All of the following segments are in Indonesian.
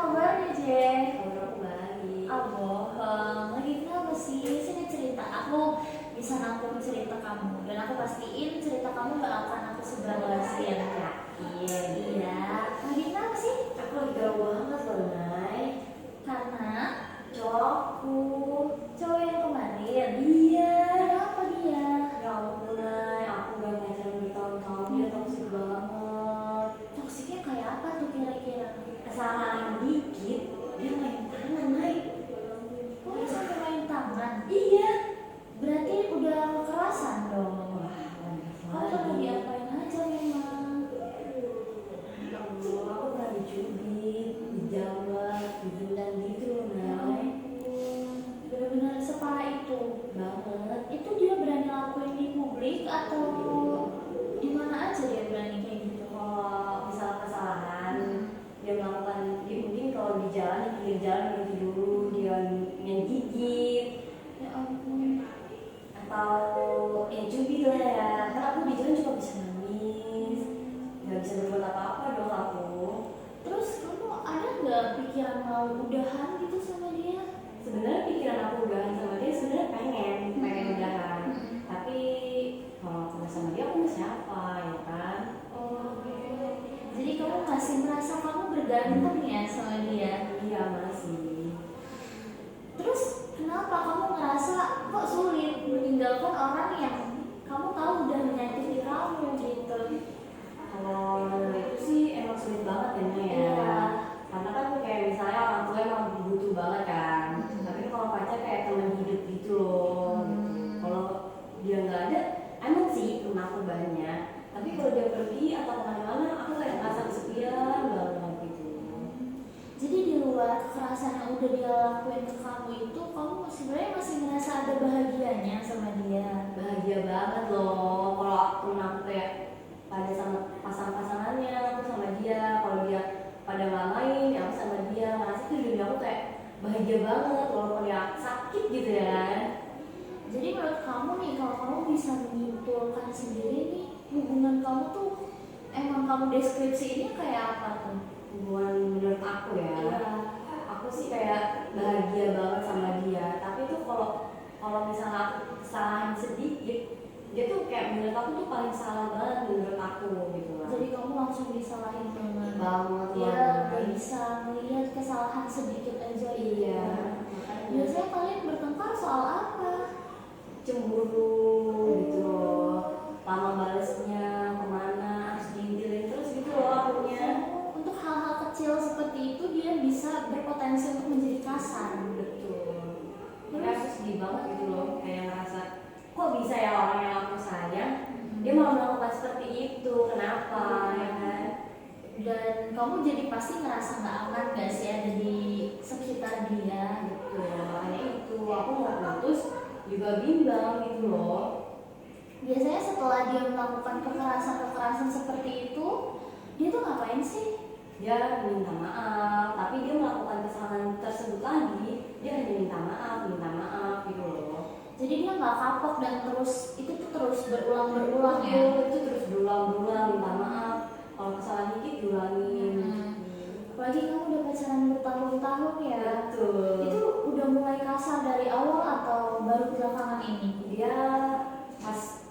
kabarnya, Jeng? Kabar aku baik. Ah, bohong. Lagi kenapa sih? Sini cerita. Aku bisa nampung cerita kamu. Dan aku pastiin cerita kamu gak akan aku sebar rahasia. Yakin? Iya. Lagi kenapa sih? Aku lagi galau banget loh, Nay. Karena Cowokku. cowok yang kemarin. Iya. Kenapa dia? Ya ampun, Nay. Aku gak pacaran bertahun-tahun. Dia toksik banget. Toksiknya kayak apa tuh kira-kira? Kesalahan dikit, dia main tangan, Nay. Oh, dia sampai main tangan. Iya. Berarti udah kekerasan dong. Wah, Kamu pernah diapain aja memang? Ya Allah, aku pernah dicubit, dijambak, dijilat gitu loh, Ya Nay. ampun, benar-benar separah itu. Banget. Itu dia berani lakuin di publik atau di mana aja dia berani kayak gitu? Kalau misalnya kesalahan dia melakukan, dia mungkin kalau di jalan, di pinggir jalan berhenti dulu, dia menggigit Ya ampun. atau ya cubit lah ya. Karena aku di jalan cuma bisa nangis, nggak bisa berbuat apa-apa dong aku. Terus kamu ada nggak pikiran mau udahan gitu sama dia? Sebenarnya pikiran aku udahan sama dia sebenarnya pengen udahan, tapi kalau aku udah sama dia aku mau siapa ya kan? Oh, jadi kamu masih merasa kamu bergantung ya sama dia? Iya masih. Terus kenapa kamu ngerasa kok sulit meninggalkan orang yang kamu tahu udah menyakiti kamu gitu? Kalau itu sih emang sulit banget ya, Nay, ya. Iya. Karena kan kayak misalnya orang tua emang butuh banget kan. Hmm. Tapi kalau pacar kayak teman hidup gitu loh. Hmm. Kalau dia nggak ada, emang sih temen aku banyak. Tapi kalau dia pergi atau kemana-mana, aku kayak ngerasa kesepian banget gitu. Jadi di luar kekerasan yang udah dia lakuin ke kamu itu, kamu sebenarnya masih ngerasa ada bahagianya sama dia. Bahagia banget loh. Kalau aku kayak pada sama pasang-pasangannya, aku sama dia. Kalau dia pada nggak main, ya aku sama dia. Ngerasa tuh dunia aku kayak bahagia banget walaupun ya sakit gitu ya kan. Jadi menurut kamu nih, kalau kamu bisa menyimpulkan sendiri nih, hubungan kamu tuh emang kamu deskripsiinnya kayak apa tuh? Hubungan menurut aku ya, Iya. aku sih kayak bahagia banget sama dia. Tapi tuh kalau misalnya aku kesalahan sedikit, dia tuh kayak menurut aku tuh paling salah banget menurut aku gitu lah. Jadi kamu langsung disalahin banget. Banget Dia banget. gak bisa melihat kesalahan sedikit aja. Iya. Biasanya kalian bertengkar soal apa? Cemburu gitu loh, lama balesnya kemana, harus diintilin terus gitu loh akunya. Untuk hal-hal kecil seperti itu dia bisa berpotensi untuk menjadi kasar. Betul. Kayak aku sedih banget gitu loh, kayak ngerasa kok bisa ya orang yang aku sayang dia malah melakukan seperti itu, kenapa ya kan? Dan kamu jadi pasti ngerasa nggak aman gak sih ada di sekitar dia? Betul, makanya itu aku mau putus juga bimbang gitu loh. Biasanya setelah dia melakukan kekerasan seperti itu, dia tuh ngapain sih? Dia minta maaf, tapi dia melakukan kesalahan tersebut lagi, dia hanya minta maaf gitu loh. Jadi dia nggak kapok dan itu tuh terus berulang-berulang ya? Itu terus berulang-ulang minta maaf, kalau kesalahan dikit diulangin. Apalagi kamu udah pacaran bertahun-tahun ya? Betul. Itu udah mulai kasar dari awal atau baru belakangan ini? Dia pas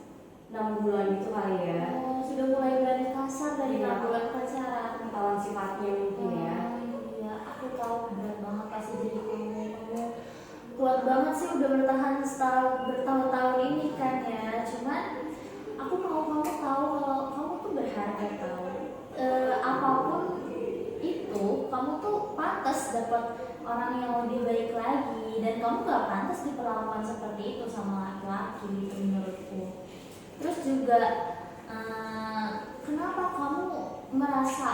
6 bulan itu kali ya. Oh, sudah mulai berani kasar dari Iya. 6 bulan pacaran. Ketahuan sifatnya mungkin ya. Iya, aku tahu berat banget pasti jadi kamu kuat banget sih udah bertahan bertahun-tahun ini kan ya. Cuman aku mau kamu tahu kalau kamu tuh berharga tahu. Apapun itu, kamu tuh pantas dapat orang yang lebih baik lagi dan kamu gak pantas diperlakukan seperti itu sama laki-laki gitu menurutku. Terus juga kenapa kamu merasa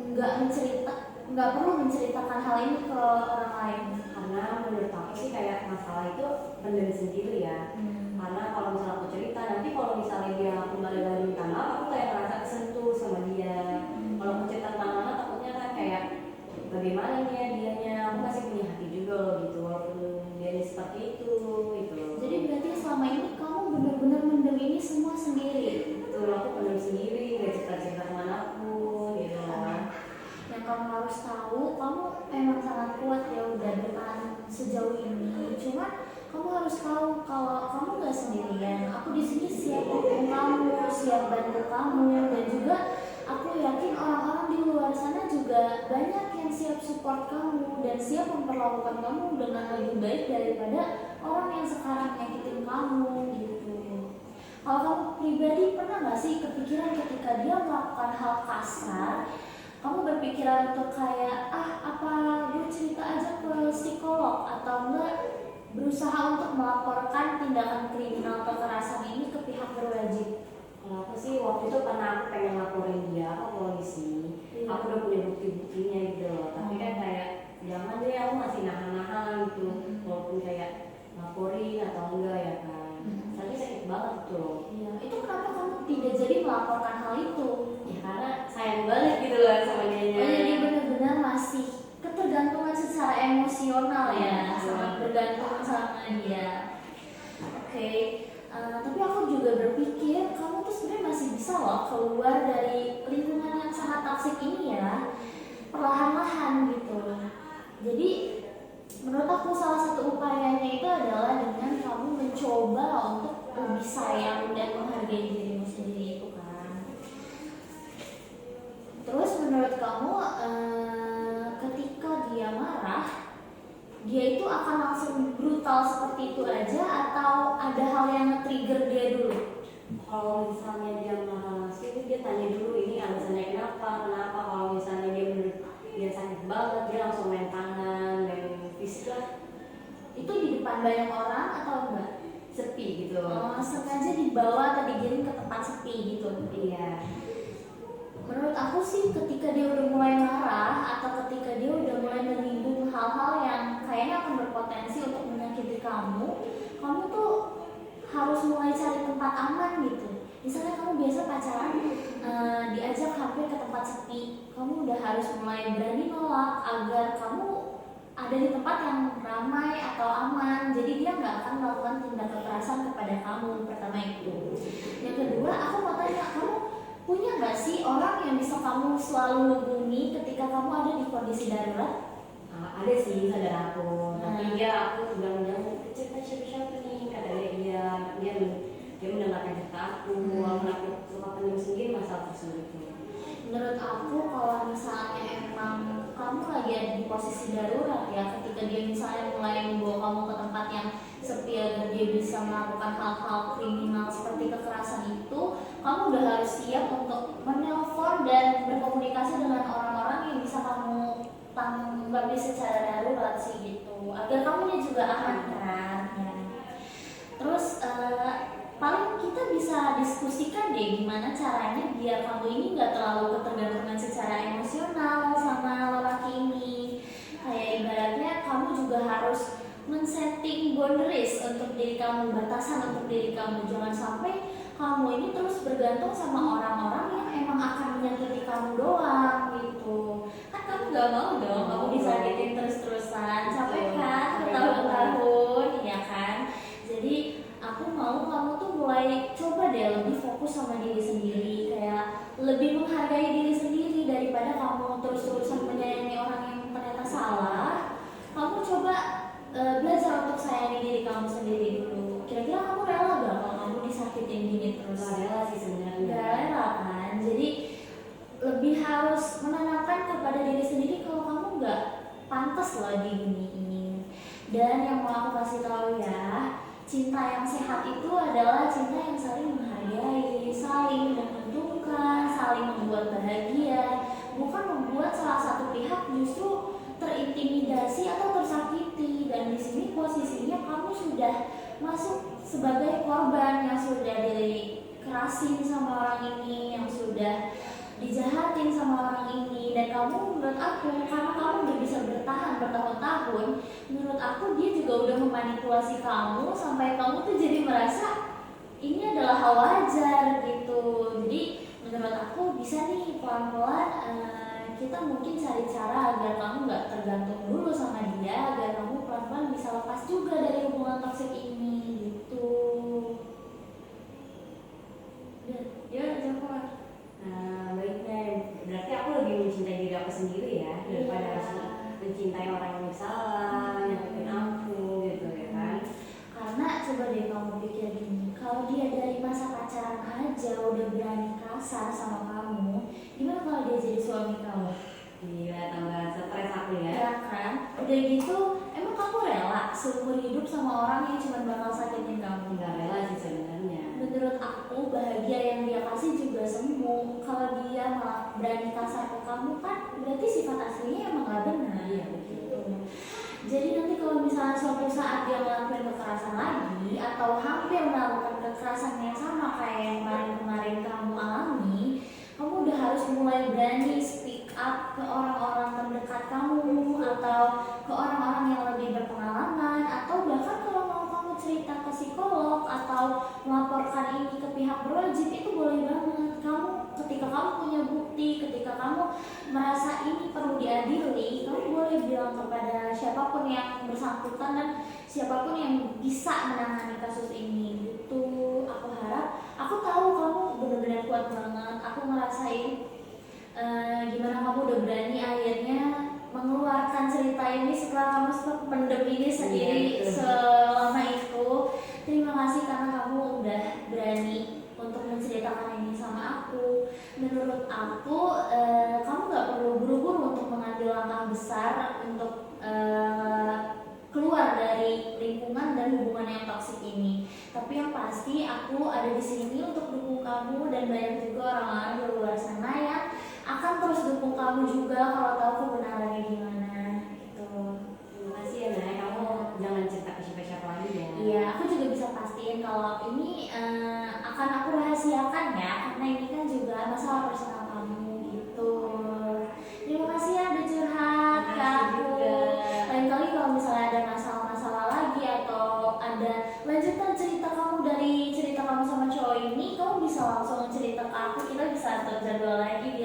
nggak perlu menceritakan hal ini ke orang lain? Karena menurut aku sih kayak masalah itu pendem sendiri ya. Karena kalau misalnya aku cerita, nanti kalau misalnya dia kembali lagi minta maaf, aku kayak ngerasa kesentuh sama dia. Kalau aku cerita tentang mana, takutnya kan kayak bagaimana nih ya dianya, aku masih punya hati juga loh gitu, walaupun dia seperti itu gitu loh. Jadi berarti selama ini kamu benar-benar mendem ini semua sendiri? Betul, aku pendem sendiri, gak cerita-cerita kemanapun gitu loh. Yang kamu harus tahu, kamu emang sangat kuat ya udah bertahan sejauh ini. Cuman kamu harus tahu kalau kamu gak sendirian. Aku di sini siap dukung kamu, siap bantu kamu, dan juga aku yakin orang-orang di luar sana juga banyak yang siap support kamu dan siap memperlakukan kamu dengan lebih baik daripada orang yang sekarang nyakitin kamu gitu. Kalau kamu pribadi pernah gak sih kepikiran ketika dia melakukan hal kasar, kamu berpikiran untuk kayak apa gue cerita aja ke psikolog atau enggak berusaha untuk melaporkan tindakan kriminal kekerasan ini ke pihak berwajib? Kalau aku sih waktu itu karena aku pengen laporin dia ke polisi, aku udah punya bukti-buktinya gitu loh. Tapi kan kayak jangan deh, aku masih nahan-nahan gitu, walaupun kayak laporin atau enggak ya kan. Tapi sakit banget tuh. Iya. Itu kenapa kamu tidak jadi melaporkan hal itu? Ya karena sayang banget gitu loh sama dia. Oh, jadi benar-benar masih ketergantungan secara emosional ya, sangat bergantung sama dia. Oke. Tapi aku juga berpikir kamu tuh sebenarnya masih bisa loh keluar dari lingkungan yang sangat toksik ini ya, perlahan-lahan gitu. Jadi menurut aku salah satu upayanya itu adalah dengan kamu mencoba untuk lebih sayang dan menghargai dirimu sendiri itu kan. Terus menurut kamu ketika dia marah, dia itu akan langsung brutal seperti itu aja atau ada hal yang nge-trigger dia dulu? Kalau misalnya dia marah langsung, dia tanya dulu ini alasannya kenapa. Kalau misalnya dia sakit banget, dia langsung main tangan, main fisik lah. Itu di depan banyak orang atau enggak? Sepi gitu. Oh, sengaja dibawa atau digiring ke tempat sepi gitu? Iya. Menurut aku sih ketika dia udah mulai marah atau ketika dia udah mulai menyinggung hal-hal yang kayaknya akan berpotensi untuk menyakiti kamu tuh harus mulai cari tempat aman gitu. Misalnya kamu biasa pacaran, diajak hampir ke tempat sepi, kamu udah harus mulai berani nolak agar kamu ada di tempat yang ramai atau aman. Jadi dia nggak akan melakukan tindak kekerasan kepada kamu. Pertama itu. Yang kedua, aku mau tanya, kamu punya nggak sih orang yang bisa kamu selalu hubungi ketika kamu ada di kondisi darurat? Ada sih saudara aku, tapi aku bilang cerita siapa nih, kata dia mendengarkan cerita aku, walaupun aku suka pendam sendiri masalah tersebut. Menurut aku kalau misalnya emang kamu lagi ada di posisi darurat ya, ketika dia misalnya mulai membawa kamu ke tempat yang sepi agar dia bisa melakukan hal-hal kriminal seperti kekerasan itu, kamu udah harus siap untuk menelpon dan berkomunikasi dengan orang-orang yang bisa kamu tanggapi secara darurat sih gitu, agar kamunya juga aman kan ya. Terus paling kita bisa diskusikan deh gimana caranya biar kamu ini nggak terlalu ketergantungan secara emosional sama lelaki ini. Kayak ibaratnya kamu juga harus men-setting boundaries untuk diri kamu, batasan untuk diri kamu. Jangan sampai kamu ini terus bergantung sama orang-orang yang emang akan menyakiti kamu doang gitu. Kan kamu nggak mau dong kamu disakitin terus-terusan, capek kan bertahun-tahun ya kan. Jadi aku mau kamu tuh mulai coba deh lebih fokus sama diri sendiri, kayak lebih menghargai diri sendiri daripada kamu terus-terusan menyayangi orang yang ternyata salah. Kamu coba belajar untuk sayangi diri kamu sendiri dulu. Kira-kira kamu rela gak kalau kamu disakitin gini terus? Gak rela sih sebenarnya. Gak rela kan? Jadi lebih harus menanamkan kepada diri sendiri kalau kamu gak pantas loh diginiin. Dan yang mau aku kasih tahu ya, cinta yang sehat itu adalah cinta yang saling menghargai, saling menguntungkan, saling membuat bahagia, bukan membuat salah satu pihak justru terintimidasi atau tersakiti. Dan di sini posisinya kamu sudah masuk sebagai korban yang sudah dikerasin sama orang ini, yang sudah dijahatin sama orang ini. Dan kamu, menurut aku, karena kamu udah bisa bertahan bertahun-tahun, menurut aku dia juga udah memanipulasi kamu sampai kamu tuh jadi merasa ini adalah hal wajar gitu. Jadi menurut aku bisa nih pelan-pelan kita mungkin cari cara agar kamu nggak tergantung dulu sama dia, agar kamu pelan-pelan bisa lepas juga dari hubungan toksik ini gitu. Ya, jawab. Baik deh. Berarti aku lebih mencintai diri aku sendiri ya. Udah gitu, emang kamu rela seumur hidup sama orang yang cuma bakal sakitin kamu? Nggak rela sih sebenarnya. Menurut aku bahagia yang dia kasih juga semu. Kalau dia malah berani kasar ke kamu kan berarti sifat aslinya emang gak benar. Iya begitu. Jadi nanti kalau misalnya suatu saat dia melakukan kekerasan lagi atau hampir melakukan kekerasan yang sama kayak yang kemarin-kemarin kamu alami, kamu udah harus mulai berani speak up ke orang-orang terdekat kamu atau ke orang-orang yang lebih berpengalaman, atau bahkan kalau mau kamu cerita ke psikolog atau melaporkan ini ke pihak berwajib itu boleh banget. Kamu ketika kamu punya bukti, ketika kamu merasa ini perlu diadili, kamu boleh bilang kepada siapapun yang bersangkutan dan siapapun yang bisa menangani kasus ini. Gitu. Aku harap, aku tahu kamu benar-benar kuat banget. Aku ngerasain gimana kamu udah berani akhirnya mengeluarkan cerita ini setelah kamu pendem ini sendiri selama itu. Terima kasih karena kamu udah berani untuk menceritakan ini sama aku. Menurut aku, kamu gak perlu buru-buru untuk mengambil langkah besar untuk keluar dari lingkungan dan hubungan yang toksik ini. Tapi yang pasti aku ada di sini untuk dukung kamu, dan banyak juga orang-orang di luar sana yang akan terus dukung kamu juga kalau tahu kebenarannya gimana. Gitu. Terima kasih ya Nay, kamu jangan cerita ke siapa-siapa lagi ya. Iya, aku juga bisa pastiin kalau ini akan aku rahasiakan ya, karena ini kan juga masalah personal kamu gitu. Terima kasih ya udah curhat ke aku. Lain kali kalau misalnya ada masalah-masalah lagi atau ada lanjutan cerita kamu dari cerita kamu sama cowok ini, kamu bisa langsung cerita ke aku, kita bisa atur jadwal lagi biar